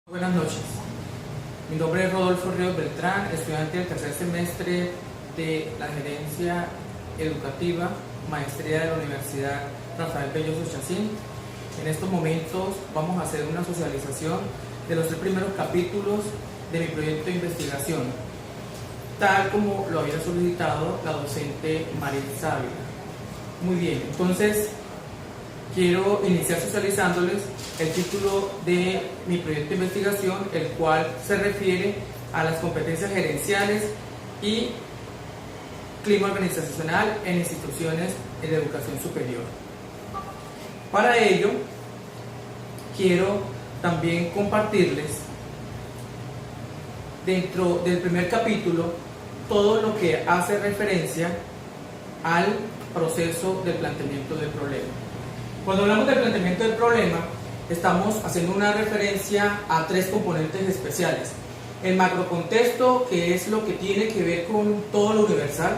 Buenas noches, mi nombre es Rodolfo Ríos Beltrán, estudiante del tercer semestre de la Gerencia Educativa, Maestría de la Universidad Rafael Belloso Chacín. En estos momentos vamos a hacer una socialización de los 3 primeros capítulos de mi proyecto de investigación, tal como lo había solicitado la docente María Sávila. Muy bien, entonces quiero iniciar socializándoles el título de mi proyecto de investigación, el cual se refiere a las competencias gerenciales y clima organizacional en instituciones de educación superior. Para ello, quiero también compartirles dentro del primer capítulo todo lo que hace referencia al proceso de planteamiento del problema. Cuando hablamos del planteamiento del problema, estamos haciendo una referencia a 3 componentes especiales. El macrocontexto, que es lo que tiene que ver con todo lo universal,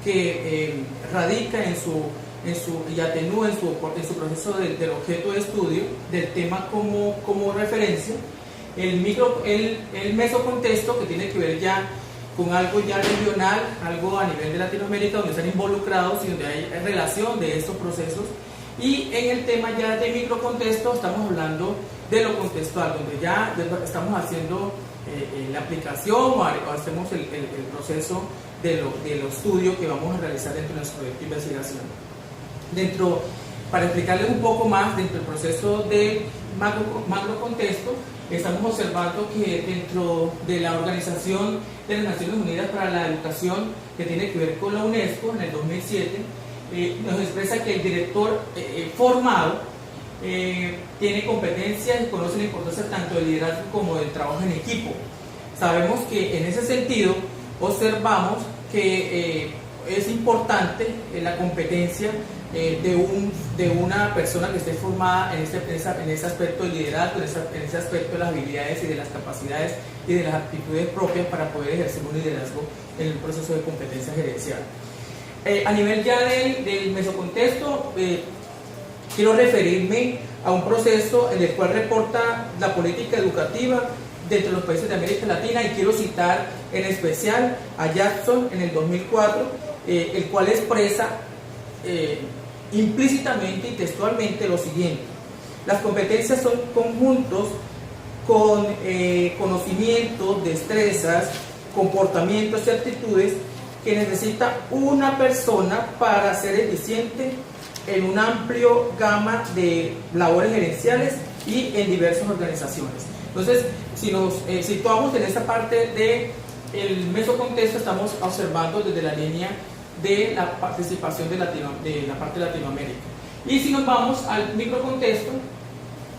que radica y atenúa en su proceso del objeto de estudio, del tema como referencia. El mesocontexto, que tiene que ver ya con algo ya regional, algo a nivel de Latinoamérica, donde están involucrados y donde hay relación de estos procesos. Y en el tema ya de microcontexto estamos hablando de lo contextual, donde ya estamos haciendo la aplicación o hacemos el proceso de lo estudio que vamos a realizar dentro de nuestro proyecto de investigación. Para explicarles un poco más, dentro del proceso de macrocontexto, estamos observando que dentro de la Organización de las Naciones Unidas para la Educación, que tiene que ver con la UNESCO, en el 2007, nos expresa que el director formado tiene competencias y conoce la importancia tanto del liderazgo como del trabajo en equipo. Sabemos que en ese sentido observamos que es importante la competencia de una persona que esté formada en ese aspecto del liderazgo, en ese aspecto de las habilidades y de las capacidades y de las aptitudes propias para poder ejercer un liderazgo en el proceso de competencia gerencial. A nivel ya del mesocontexto, quiero referirme a un proceso en el cual reporta la política educativa dentro de los países de América Latina, y quiero citar en especial a Jackson en el 2004, el cual expresa implícitamente y textualmente lo siguiente: las competencias son conjuntos con conocimientos, destrezas, comportamientos y actitudes que necesita una persona para ser eficiente en un amplio gama de labores gerenciales y en diversas organizaciones. Entonces, si nos situamos en esta parte del mesocontexto, estamos observando desde la línea de la participación de la parte de Latinoamérica. Y si nos vamos al microcontexto,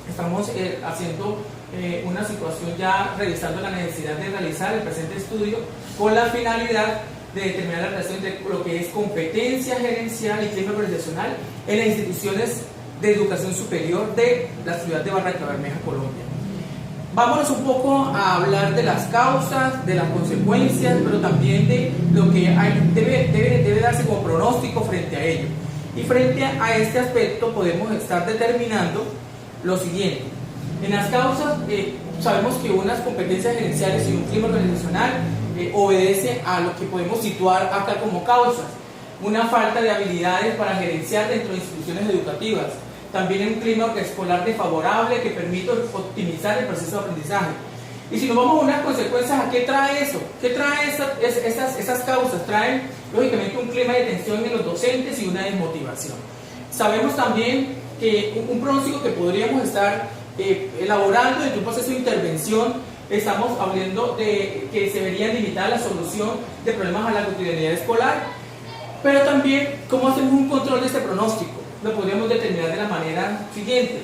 estamos haciendo una situación ya revisando la necesidad de realizar el presente estudio con la finalidad de determinar la relación entre lo que es competencia gerencial y clima organizacional en las instituciones de educación superior de la ciudad de Barranca Bermeja, Colombia. Vámonos un poco a hablar de las causas, de las consecuencias, pero también de lo que debe darse como pronóstico frente a ello. Y frente a este aspecto podemos estar determinando lo siguiente. En las causas, sabemos que unas competencias gerenciales y un clima organizacional obedece a lo que podemos situar acá como causas: una falta de habilidades para gerenciar dentro de instituciones educativas, también un clima escolar desfavorable que permite optimizar el proceso de aprendizaje. Y si nos vamos a unas consecuencias, ¿a qué trae eso? ¿Qué trae esas causas? Traen lógicamente un clima de tensión en los docentes y una desmotivación. Sabemos también que un pronóstico que podríamos estar elaborando dentro de un proceso de intervención, estamos hablando de que se vería limitada la solución de problemas a la cotidianidad escolar, pero también cómo hacemos un control de este pronóstico. Lo podríamos determinar de la manera siguiente.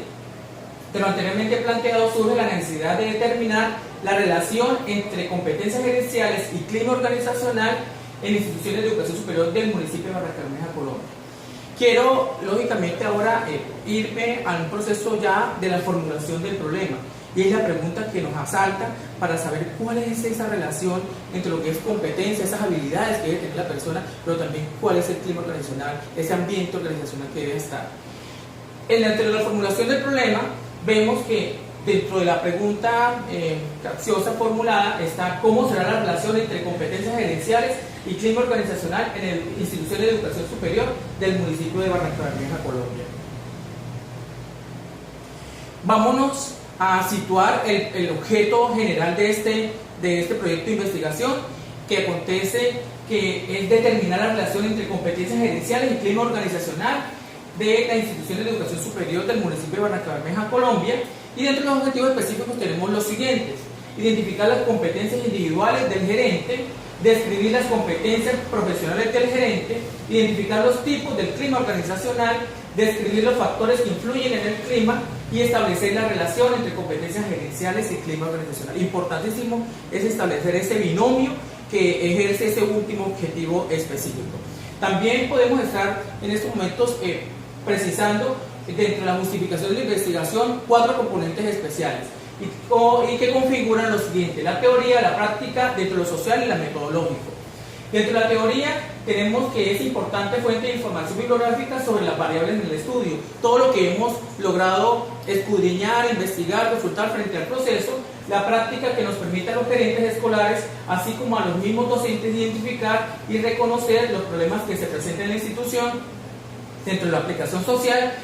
De lo anteriormente planteado, surge la necesidad de determinar la relación entre competencias gerenciales y clima organizacional en instituciones de educación superior del municipio de Barranca Bermeja, Colombia. Quiero, lógicamente, ahora irme a un proceso ya de la formulación del problema. Y es la pregunta que nos asalta para saber cuál es esa relación entre lo que es competencia, esas habilidades que debe tener la persona, pero también cuál es el clima organizacional, ese ambiente organizacional que debe estar. Entre la formulación del problema, vemos que dentro de la pregunta capciosa formulada está cómo será la relación entre competencias gerenciales y clima organizacional en la institución de educación superior del municipio de Barrancabermeja, Colombia. Vámonos a situar el objeto general de este proyecto de investigación, que acontece que es determinar la relación entre competencias gerenciales y clima organizacional de la institución de educación superior del municipio de Barrancabermeja, Colombia. Y dentro de los objetivos específicos tenemos los siguientes: identificar las competencias individuales del gerente, describir las competencias profesionales del gerente, identificar los tipos del clima organizacional, describir los factores que influyen en el clima y establecer la relación entre competencias gerenciales y clima organizacional. Importantísimo es establecer ese binomio que ejerce ese último objetivo específico. También podemos estar en estos momentos precisando dentro de la justificación de la investigación 4 componentes especiales y que configuran lo siguiente: la teoría, la práctica, dentro de lo social y la metodológico. Dentro de la teoría tenemos que es importante fuente de información bibliográfica sobre las variables en el estudio, todo lo que hemos logrado escudriñar, investigar, consultar frente al proceso. La práctica, que nos permite a los gerentes escolares, así como a los mismos docentes, identificar y reconocer los problemas que se presentan en la institución. Dentro de la aplicación social,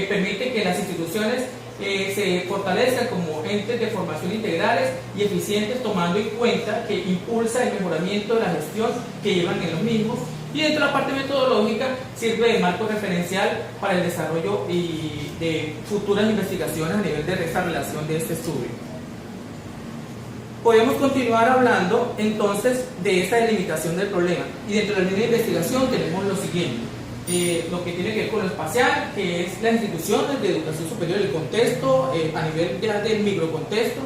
permite que las instituciones se fortalezcan como entes de formación integrales y eficientes, tomando en cuenta que impulsa el mejoramiento de la gestión que llevan en los mismos. Y dentro de la parte metodológica sirve de marco referencial para el desarrollo de futuras investigaciones a nivel de esta relación de este estudio. Podemos continuar hablando entonces de esta delimitación del problema, y dentro de la línea de investigación tenemos lo siguiente: lo que tiene que ver con lo espacial, que es las instituciones de educación superior, el contexto a nivel del microcontexto;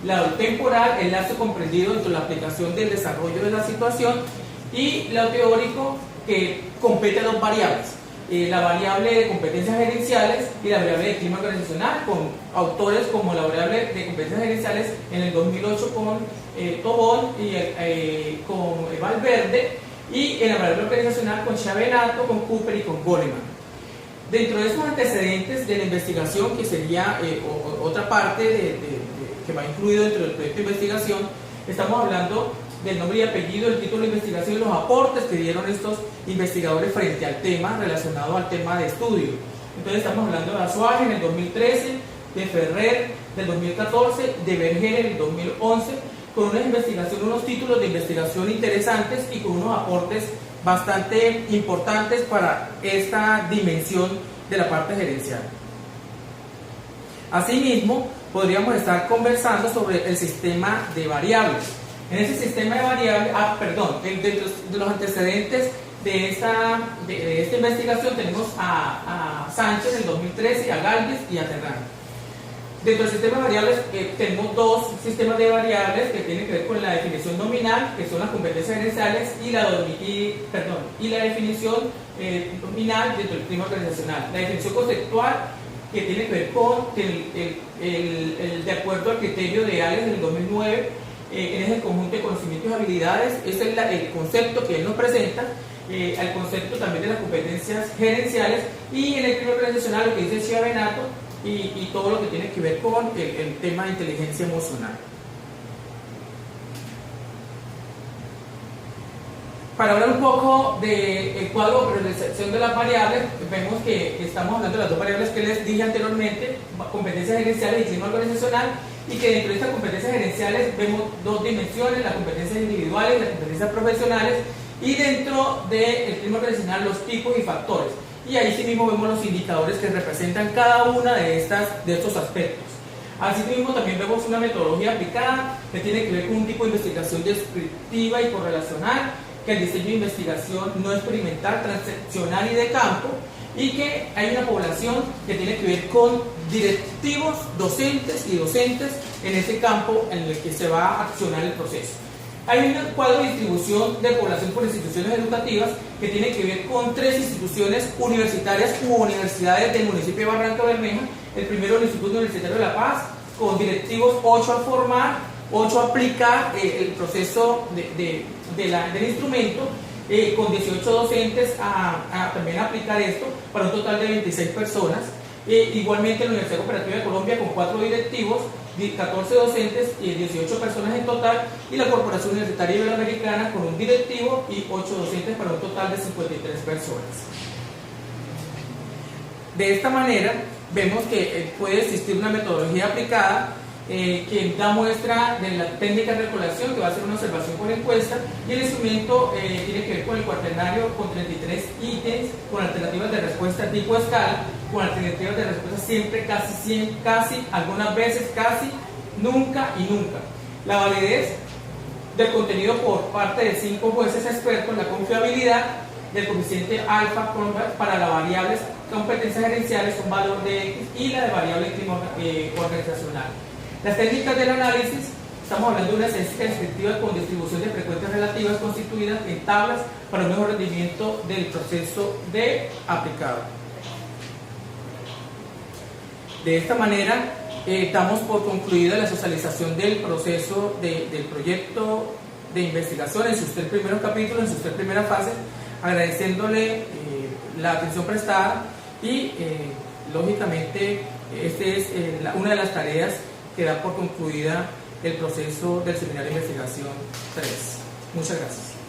lo temporal, el lapso comprendido dentro de la aplicación del desarrollo de la situación; y lo teórico, que compete a 2 variables: la variable de competencias gerenciales y la variable de clima organizacional, con autores como la variable de competencias gerenciales en el 2008 con Tobón y con Valverde, y en la variable organizacional con Chiavenato, con Cooper y con Goleman. Dentro de esos antecedentes de la investigación, que sería otra parte que va incluido dentro del proyecto de investigación, estamos hablando del nombre y apellido, el título de investigación y los aportes que dieron estos investigadores frente al tema relacionado al tema de estudio. Entonces estamos hablando de Azuaje en el 2013, de Ferrer del 2014, de Berger en el 2011, con unas investigaciones, unos títulos de investigación interesantes y con unos aportes bastante importantes para esta dimensión de la parte gerencial. Asimismo, podríamos estar conversando sobre el sistema de variables. En ese sistema de variables, dentro de los antecedentes de esta investigación tenemos a Sánchez en el 2013, a Galvez y a Terrán. Dentro del sistema de variables tenemos 2 sistemas de variables que tienen que ver con la definición nominal, que son las competencias gerenciales, y la definición nominal dentro del clima organizacional. La definición conceptual, que tiene que ver con de acuerdo al criterio de Ales del 2009, en el conjunto de conocimientos y habilidades. Ese es el concepto que él nos presenta, el concepto también de las competencias gerenciales, y en el clima organizacional lo que dice Chiavenato y todo lo que tiene que ver con el tema de inteligencia emocional. Para hablar un poco del cuadro de priorización de las variables, vemos que estamos hablando de las 2 variables que les dije anteriormente: competencias gerenciales y clima organizacional, y que dentro de estas competencias gerenciales vemos 2 dimensiones: las competencias individuales y las competencias profesionales, y dentro del clima organizacional los tipos y factores. Y ahí sí mismo vemos los indicadores que representan cada una de estos aspectos. Asimismo, también vemos una metodología aplicada que tiene que ver con un tipo de investigación descriptiva y correlacional, que el diseño de investigación no experimental, transaccional y de campo, y que hay una población que tiene que ver con directivos, docentes y docentes en ese campo en el que se va a accionar el proceso. Hay un cuadro de distribución de población por instituciones educativas que tiene que ver con 3 instituciones universitarias u universidades del municipio de Barrancabermeja. El primero, el Instituto Universitario de La Paz, con directivos 8 a formar, 8 a aplicar el proceso del instrumento, con 18 docentes también a aplicar esto, para un total de 26 personas. Igualmente la Universidad Cooperativa de Colombia, con 4 directivos, 14 docentes y 18 personas en total, y la Corporación Universitaria Iberoamericana con un directivo y 8 docentes para un total de 53 personas. De esta manera vemos que puede existir una metodología aplicada que da muestra de la técnica de recolección, que va a ser una observación por encuesta, y el instrumento tiene que ver con el cuaternario con 33 ítems, con alternativas de respuesta tipo escala, con alternativas de respuesta siempre, casi, algunas veces, casi, nunca y nunca. La validez del contenido por parte de 5 jueces expertos, la confiabilidad del coeficiente alfa para las variables competencias gerenciales, un valor de X, y la de variable clima organizacional. Las técnicas del análisis, estamos hablando de una estadística descriptiva con distribución de frecuencias relativas constituidas en tablas para un mejor rendimiento del proceso de aplicado. De esta manera, damos por concluida la socialización del proceso del proyecto de investigación en sus 3 primeros capítulos, en sus 3 primeras fases, agradeciéndole la atención prestada y, lógicamente, esta es una de las tareas que da por concluida el proceso del Seminario de Investigación 3. Muchas gracias.